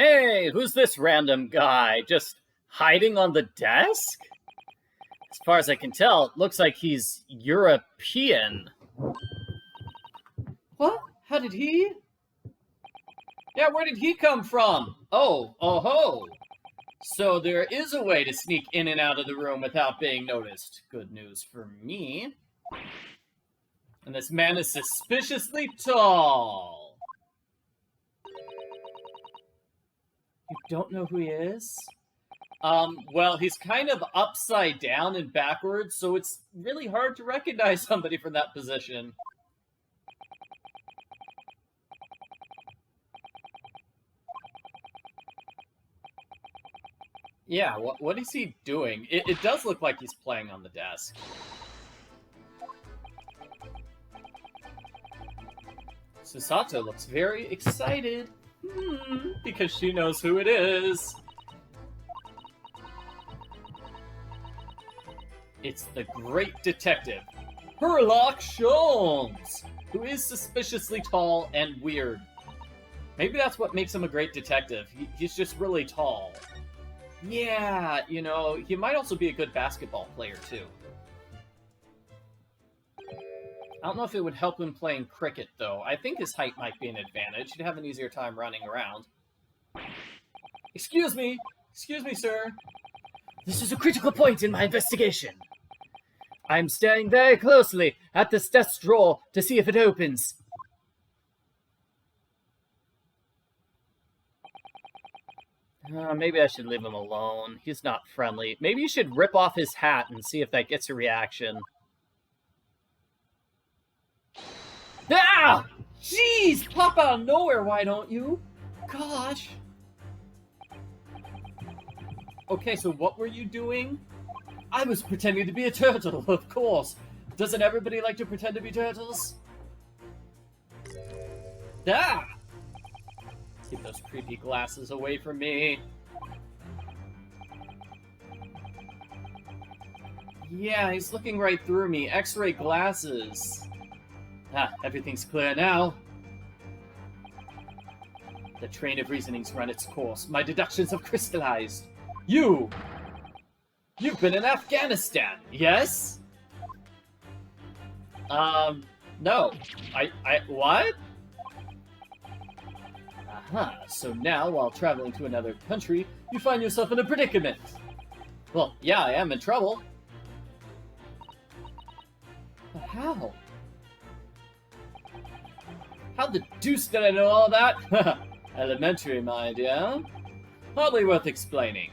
Hey, who's this random guy? Just hiding on the desk? As far as I can tell, it looks like he's European. What? How did he? Yeah, where did he come from? Oh ho! So there is a way to sneak in and out of the room without being noticed. Good news for me. And this man is suspiciously tall. You don't know who he is? Well, he's kind of upside down and backwards, so it's really hard to recognize somebody from that position. Yeah, what is he doing? It does look like he's playing on the desk. Susato looks very excited. Because she knows who it is. It's the great detective, Herlock Sholmes, who is suspiciously tall and weird. Maybe that's what makes him a great detective. He's just really tall. Yeah, you know, he might also be a good basketball player, too. I don't know if it would help him playing cricket, though. I think his height might be an advantage. He'd have an easier time running around. Excuse me, sir. This is a critical point in my investigation. I'm staring very closely at this desk drawer to see if it opens. Maybe I should leave him alone. He's not friendly. Maybe you should rip off his hat and see if that gets a reaction. Ah! Jeez! Pop out of nowhere, why don't you? Gosh. Okay, so what were you doing? I was pretending to be a turtle, of course. Doesn't everybody like to pretend to be turtles? Ah! Keep those creepy glasses away from me. Yeah, he's looking right through me. X-ray glasses. Everything's clear now. The train of reasoning's run its course. My deductions have crystallized. You've been in Afghanistan, yes? No. What? So now, while traveling to another country, you find yourself in a predicament. Well, yeah, I am in trouble. But how? How the deuce did I know all that? Elementary, my dear. Hardly worth explaining.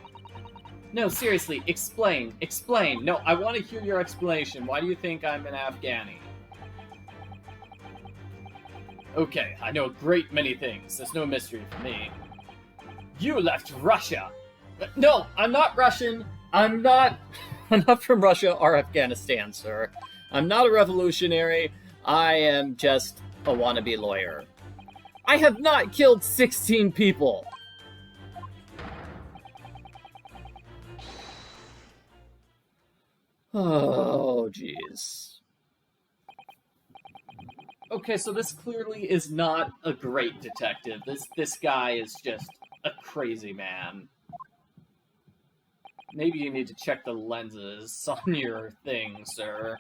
No, seriously, explain. Explain. No, I want to hear your explanation. Why do you think I'm an Afghani? Okay, I know a great many things. There's no mystery for me. You left Russia. No, I'm not Russian. I'm not from Russia or Afghanistan, sir. I'm not a revolutionary. I am just a wannabe lawyer. I have not killed 16 people. Oh, jeez. Okay, so this clearly is not a great detective. This guy is just a crazy man. Maybe you need to check the lenses on your thing, sir.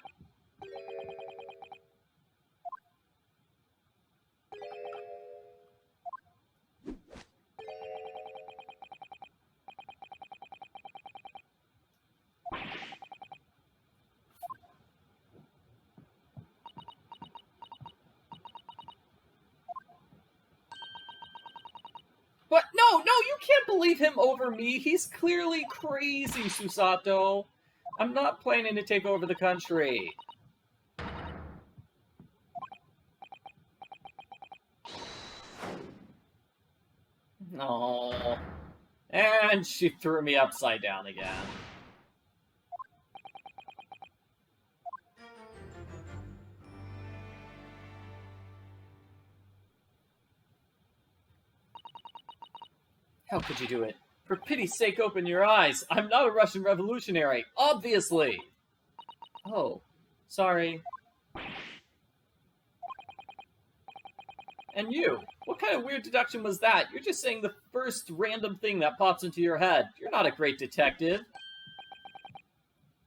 But no, you can't believe him over me. He's clearly crazy, Susato. I'm not planning to take over the country. No. And she threw me upside down again. How could you do it? For pity's sake, open your eyes. I'm not a Russian revolutionary, obviously. Oh, sorry. And you? What kind of weird deduction was that? You're just saying the first random thing that pops into your head. You're not a great detective.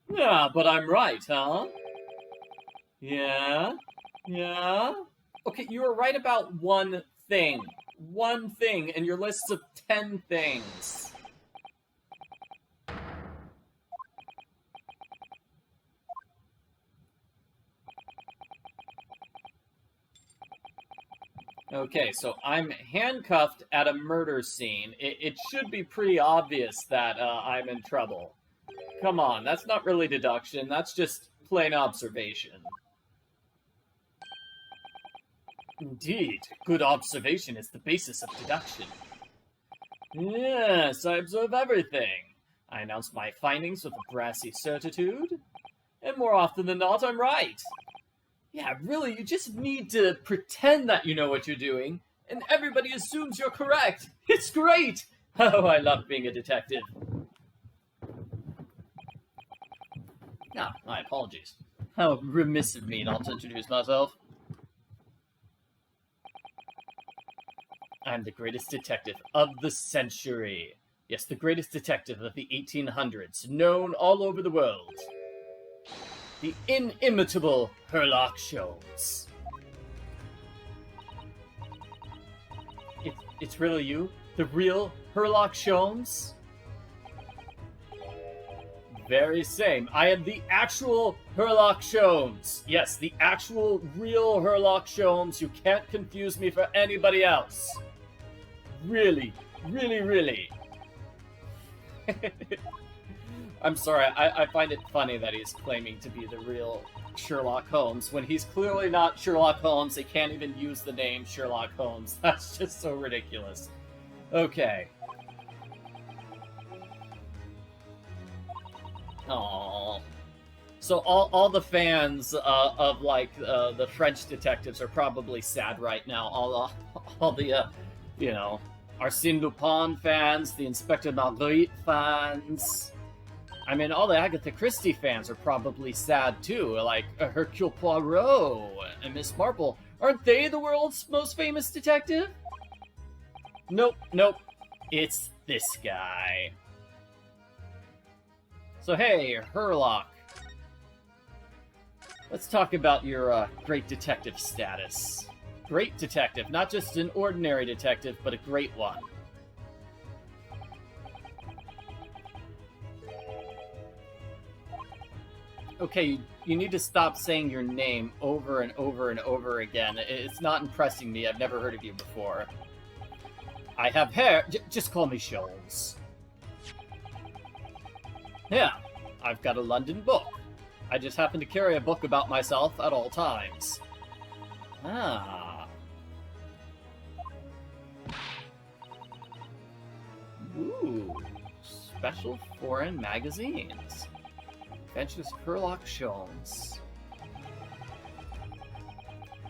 Yeah, but I'm right, huh? Yeah? Yeah? Okay, you were right about one thing. One thing in your list of 10 things. Okay, so I'm handcuffed at a murder scene. It should be pretty obvious that I'm in trouble. Come on, that's not really deduction. That's just plain observation. Indeed, good observation is the basis of deduction. Yes, I observe everything. I announce my findings with a brassy certitude. And more often than not, I'm right. Yeah, really, you just need to pretend that you know what you're doing, and everybody assumes you're correct. It's great! Oh, I love being a detective. Ah, my apologies. How remiss of me not to introduce myself. I'm the greatest detective of the century. Yes, the greatest detective of the 1800s, known all over the world. The inimitable Herlock Sholmes. It's really you? The real Herlock Sholmes? Very same. I am the actual Herlock Sholmes. Yes, the actual, real Herlock Sholmes. You can't confuse me for anybody else. Really, really, really. I'm sorry, I find it funny that he's claiming to be the real Sherlock Holmes when he's clearly not Sherlock Holmes. They can't even use the name Sherlock Holmes. That's just so ridiculous. Okay. Aww. So all the fans of like the French detectives are probably sad right now. All the you know, Arsène Lupin fans, the Inspector Marguerite fans. I mean, all the Agatha Christie fans are probably sad too, like Hercule Poirot and Miss Marple. Aren't they the world's most famous detective? Nope, nope. It's this guy. So hey, Herlock. Let's talk about your great detective status. Great detective, not just an ordinary detective, but a great one. Okay, you need to stop saying your name over and over and over again. It's not impressing me. I've never heard of you before. I have hair. Just call me Sholmes. Yeah, I've got a London book. I just happen to carry a book about myself at all times. Ah. Ooh. Special foreign magazines. Adventures of Herlock Sholmes.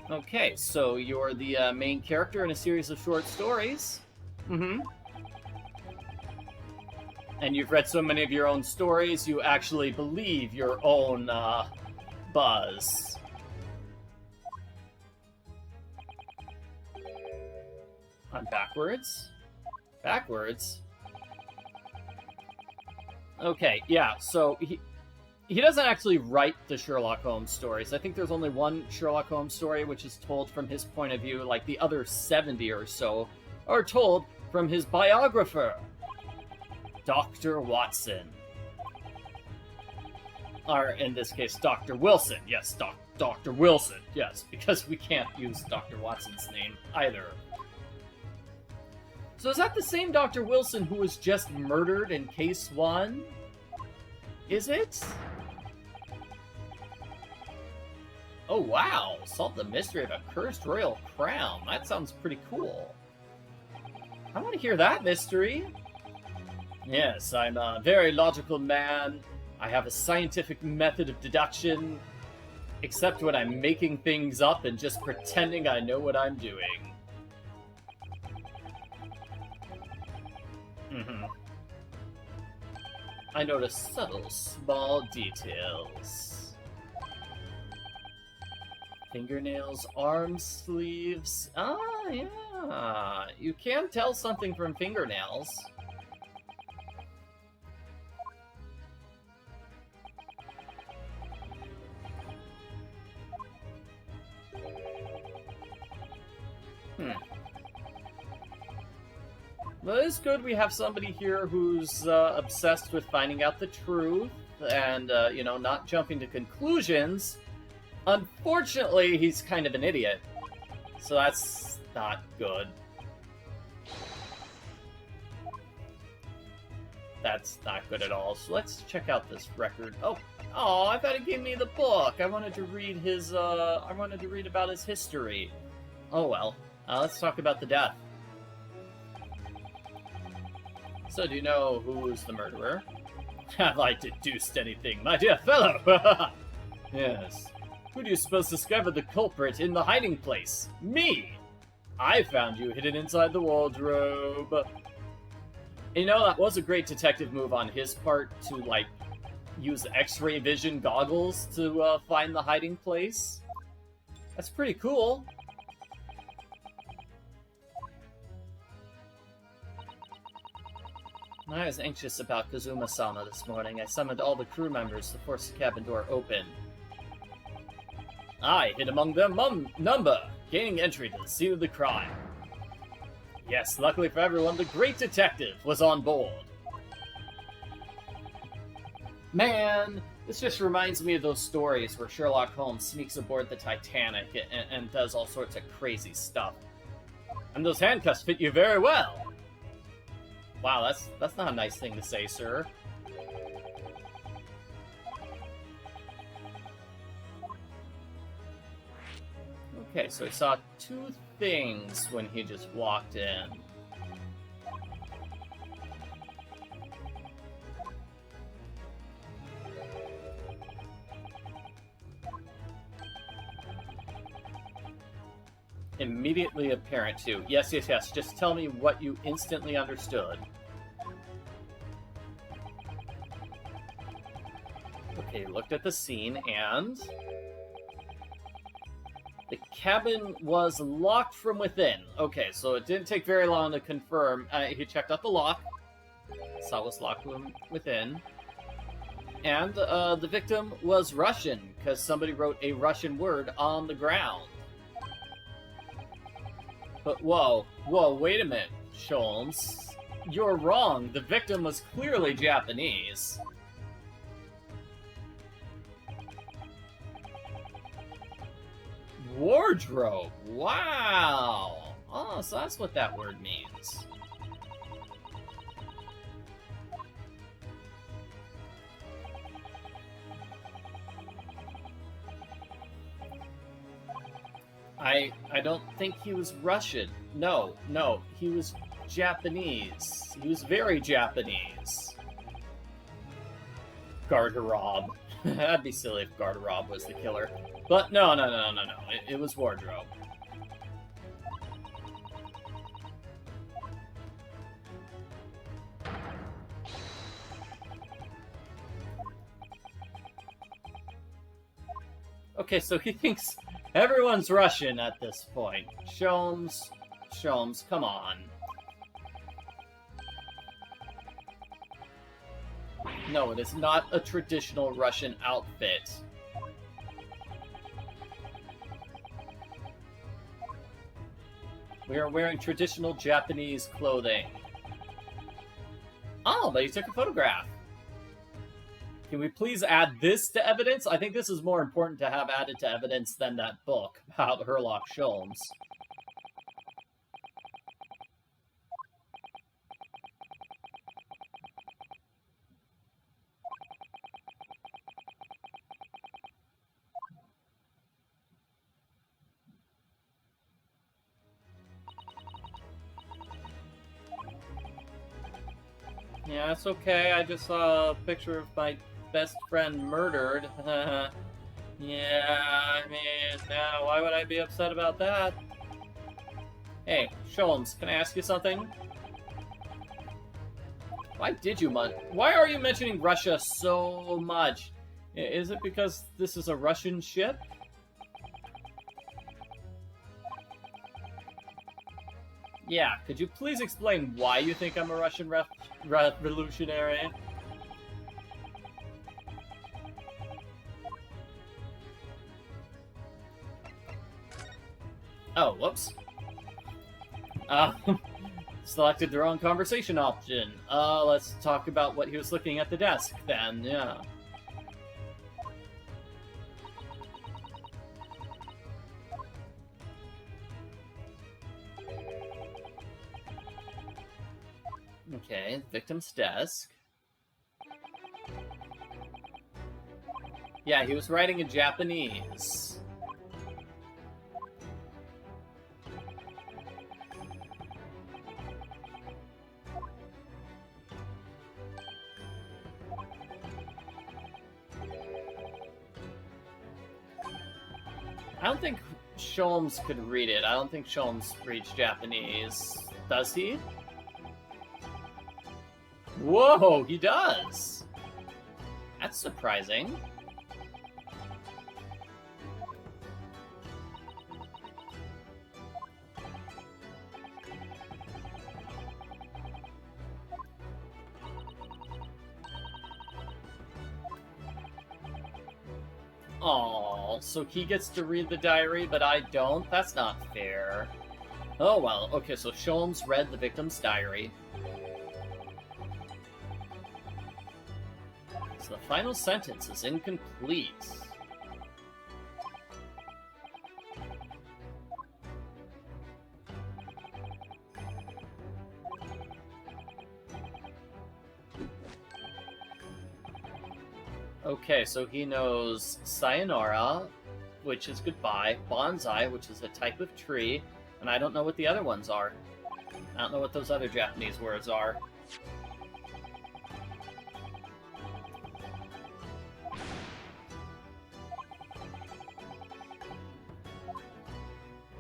Okay, so you're the main character in a series of short stories. Mm-hmm. And you've read so many of your own stories, you actually believe your own buzz. I'm backwards? Backwards? Okay, yeah, so he doesn't actually write the Sherlock Holmes stories. I think there's only one Sherlock Holmes story which is told from his point of view. Like the other 70 or so are told from his biographer, Dr. Watson. Or in this case, Dr. Wilson. Yes, Dr. Wilson. Yes, because we can't use Dr. Watson's name either. So is that the same Dr. Wilson who was just murdered in Case 1? Is it? Oh wow, solve the mystery of a cursed royal crown. That sounds pretty cool. I want to hear that mystery. Yes, I'm a very logical man. I have a scientific method of deduction, except when I'm making things up and just pretending I know what I'm doing. I notice subtle, small details. Fingernails, arm sleeves. Ah, yeah. You can tell something from fingernails. Well, it's good we have somebody here who's obsessed with finding out the truth and, you know, not jumping to conclusions. Unfortunately, he's kind of an idiot. So that's not good. That's not good at all. So let's check out this record. Oh, I thought it gave me the book. I wanted to read his, I wanted to read about his history. Oh well. Let's talk about the death. So, do you know who's the murderer? Have I deduced anything, my dear fellow? Yes. Who do you suppose discovered the culprit in the hiding place? Me! I found you hidden inside the wardrobe. You know, that was a great detective move on his part to, like, use X-ray vision goggles to find the hiding place. That's pretty cool. I was anxious about Kazuma-sama this morning. I summoned all the crew members to force the cabin door open. I hid among their number, gaining entry to the scene of the crime. Yes, luckily for everyone, the great detective was on board. Man, this just reminds me of those stories where Sherlock Holmes sneaks aboard the Titanic and does all sorts of crazy stuff. And those handcuffs fit you very well. Wow, that's not a nice thing to say, sir. Okay, so he saw two things when he just walked in. Immediately apparent too. Yes, yes, yes. Just tell me what you instantly understood. Okay, looked at the scene and... the cabin was locked from within. Okay, so it didn't take very long to confirm. He checked out the lock. Saw it was locked from within. And the victim was Russian, because somebody wrote a Russian word on the ground. But whoa, wait a minute, Sholmes. You're wrong. The victim was clearly Japanese. Wardrobe. Wow. Oh, so that's what that word means. I don't think he was Russian. No, he was Japanese. He was very Japanese. Garderobe. That'd be silly if Garderobe was the killer. But no. It was Wardrobe. Okay, so he thinks everyone's Russian at this point. Sholmes, come on. No, it is not a traditional Russian outfit. We are wearing traditional Japanese clothing. Oh, but he took a photograph. Can we please add this to evidence? I think this is more important to have added to evidence than that book about Herlock Sholmes. Yeah, it's okay. I just saw a picture of my best friend murdered. Yeah, I mean, now why would I be upset about that? Hey, Sholmes, can I ask you something? Why are you mentioning Russia so much? Is it because this is a Russian ship? Yeah, could you please explain why you think I'm a Russian revolutionary? Oh, whoops. Selected the wrong conversation option. Let's talk about what he was looking at the desk then, yeah. Okay, victim's desk. Yeah, he was writing in Japanese. I don't think Sholmes could read it. I don't think Sholmes reads Japanese. Does he? Whoa, he does! That's surprising. Oh, so he gets to read the diary, but I don't? That's not fair. Oh, well. Okay, so Sholmes read the victim's diary. So the final sentence is incomplete. Okay, so he knows sayonara, which is goodbye, bonsai, which is a type of tree, and I don't know what the other ones are. I don't know what those other Japanese words are.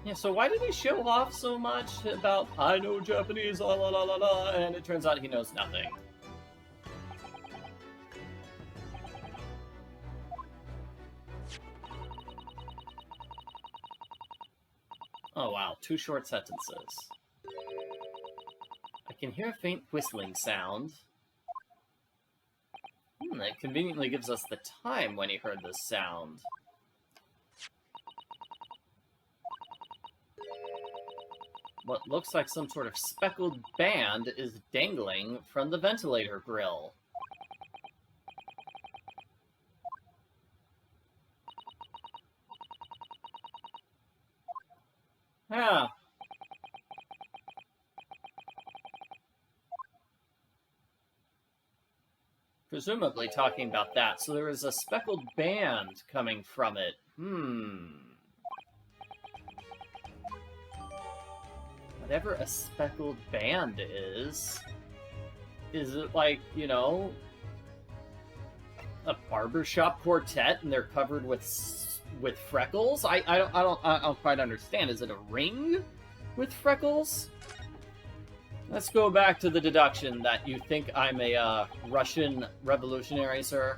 Yeah, so why did he show off so much about, I know Japanese, la la la la la, and it turns out he knows nothing. Oh wow, 2 short sentences. I can hear a faint whistling sound. It conveniently gives us the time when he heard this sound. What looks like some sort of speckled band is dangling from the ventilator grill. Ah. Presumably talking about that. So there is a speckled band coming from it. Whatever a speckled band is it like, you know, a barbershop quartet and they're covered with freckles? I don't quite understand. Is it a ring with freckles? Let's go back to the deduction that you think I'm a Russian revolutionary, sir.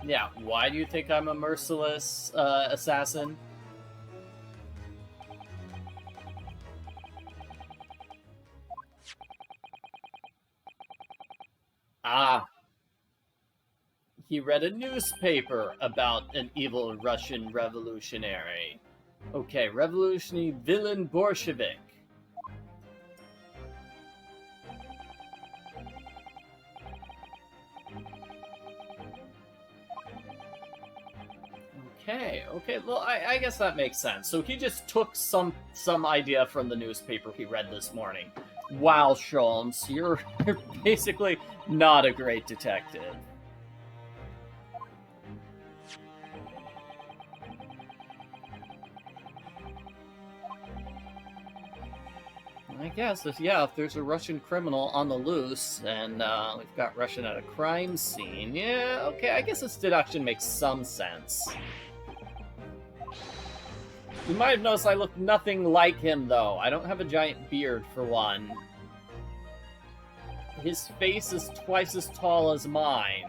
Yeah, why do you think I'm a merciless assassin? Ah. He read a newspaper about an evil Russian revolutionary. Okay, revolutionary villain Bolshevik. Okay, well, I guess that makes sense. So he just took some idea from the newspaper he read this morning. Wow, Sholmes, you're basically not a great detective. I guess, if there's a Russian criminal on the loose, and we've got Russian at a crime scene, yeah, okay, I guess this deduction makes some sense. You might have noticed I look nothing like him, though. I don't have a giant beard, for one. his face is twice as tall as mine.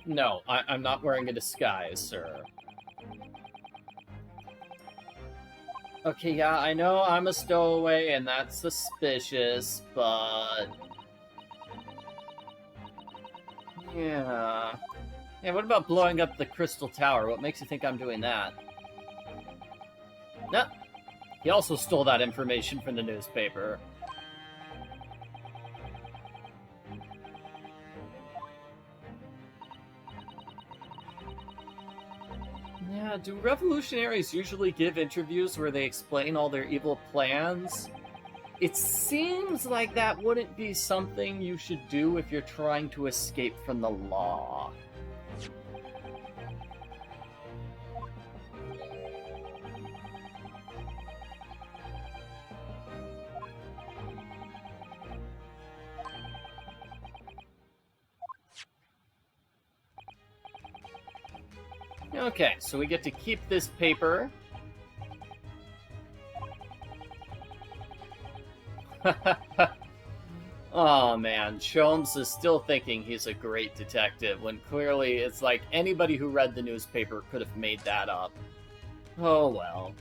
No, I'm not wearing a disguise, sir. Okay, yeah, I know I'm a stowaway, and that's suspicious, but... Yeah... Yeah, what about blowing up the Crystal Tower? What makes you think I'm doing that? No. He also stole that information from the newspaper. Yeah, do revolutionaries usually give interviews where they explain all their evil plans? It seems like that wouldn't be something you should do if you're trying to escape from the law. Okay, so we get to keep this paper. Oh man, Sholmes is still thinking he's a great detective, when clearly it's like anybody who read the newspaper could have made that up. Oh well.